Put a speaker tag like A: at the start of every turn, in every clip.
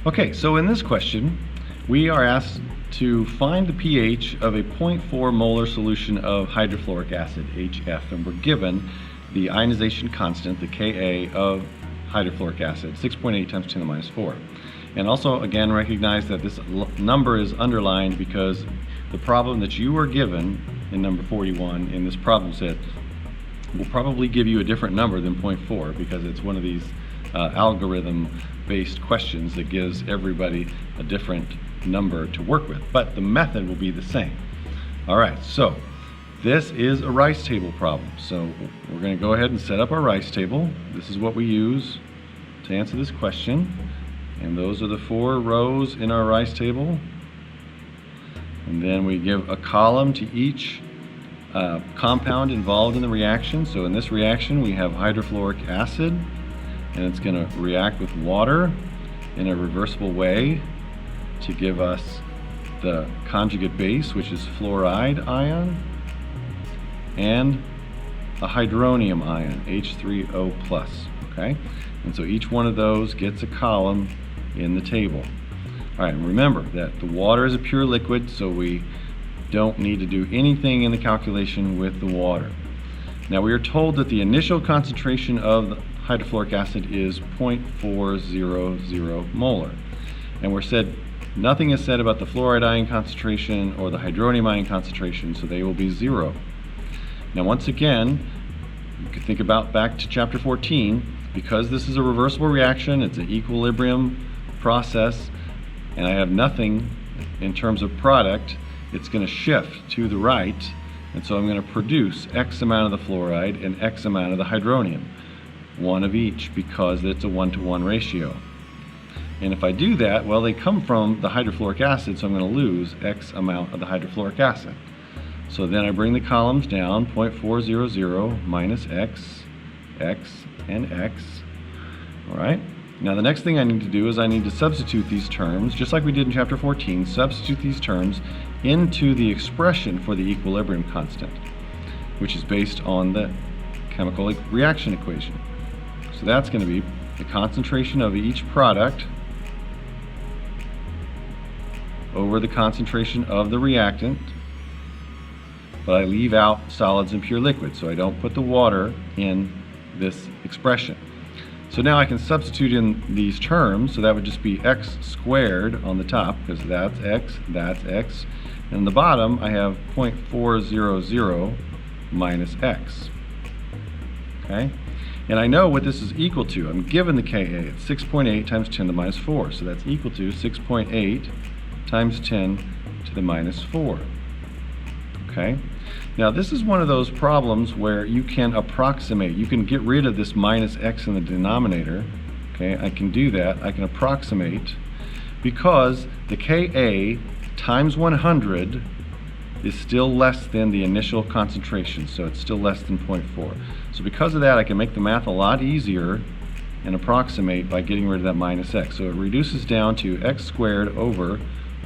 A: Okay, so in this question, we are asked to find the pH of a 0.4 molar solution of hydrofluoric acid, HF, and we're given the ionization constant, the Ka of hydrofluoric acid, 6.8 times 10 to the minus 4. And also, again, recognize that this number is underlined because the problem that you are given in number 41 in this problem set will probably give you a different number than 0.4 because it's one of these algorithm-based questions that gives everybody a different number to work with, but the method will be the same. All right, so this is a rice table problem. So we're going to go ahead and set up our rice table. This is what we use to answer this question, and those are the 4 rows in our rice table. And then we give a column to each compound involved in the reaction. So in this reaction we have hydrofluoric acid, and it's going to react with water in a reversible way to give us the conjugate base, which is fluoride ion, and a hydronium ion, H3O+. Okay? And so each one of those gets a column in the table. All right, and remember that the water is a pure liquid, so we don't need to do anything in the calculation with the water. Now we are told that the initial concentration of the hydrofluoric acid is 0.400 molar. And we're said nothing is said about the fluoride ion concentration or the hydronium ion concentration, so they will be 0. Now once again, you can think about back to chapter 14, because this is a reversible reaction, it's an equilibrium process, and I have nothing in terms of product, it's going to shift to the right, and so I'm going to produce X amount of the fluoride and X amount of the hydronium, one of each, because it's a 1-to-1 ratio. And if I do that, well, they come from the hydrofluoric acid, so I'm going to lose X amount of the hydrofluoric acid. So then I bring the columns down, 0.400 minus X, X, and X. All right. Now the next thing I need to do is I need to substitute these terms, just like we did in chapter 14, substitute these terms into the expression for the equilibrium constant, which is based on the chemical reaction equation. So that's going to be the concentration of each product over the concentration of the reactant, but I leave out solids and pure liquids, so I don't put the water in this expression. So now I can substitute in these terms, so that would just be x squared on the top, because that's x, and on the bottom I have 0.400 minus x. Okay? And I know what this is equal to. I'm given the Ka. It's 6.8 times 10 to the minus 4. So that's equal to 6.8 times 10 to the minus 4. Okay? Now this is one of those problems where you can approximate. You can get rid of this minus x in the denominator. Okay? I can do that. I can approximate because the Ka times 100 is still less than the initial concentration, so it's still less than 0.4. So because of that, I can make the math a lot easier and approximate by getting rid of that minus x. So it reduces down to x squared over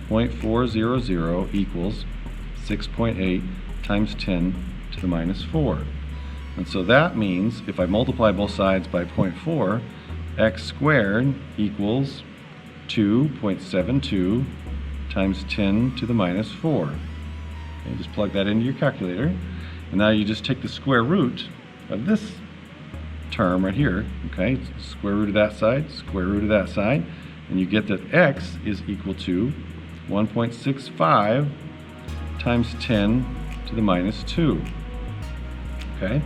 A: 0.400 equals 6.8 times 10 to the minus 4. And so that means if I multiply both sides by 0.4, x squared equals 2.72 times 10 to the minus 4. Okay, just plug that into your calculator, and now you just take the square root of this term right here, okay, square root of that side, square root of that side, and you get that x is equal to 1.65 times 10 to the minus 2. Okay,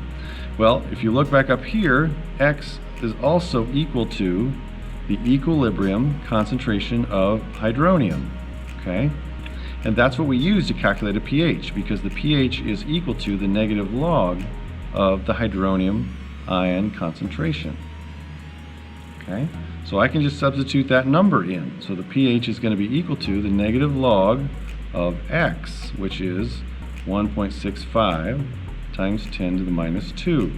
A: well, if you look back up here, x is also equal to the equilibrium concentration of hydronium. Okay, and that's what we use to calculate a pH, because the pH is equal to the negative log of the hydronium ion concentration. Okay, so I can just substitute that number in. So the pH is going to be equal to the negative log of x, which is 1.65 times 10 to the minus 2.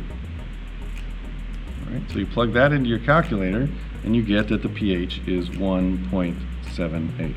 A: All right, so you plug that into your calculator and you get that the pH is 1.78.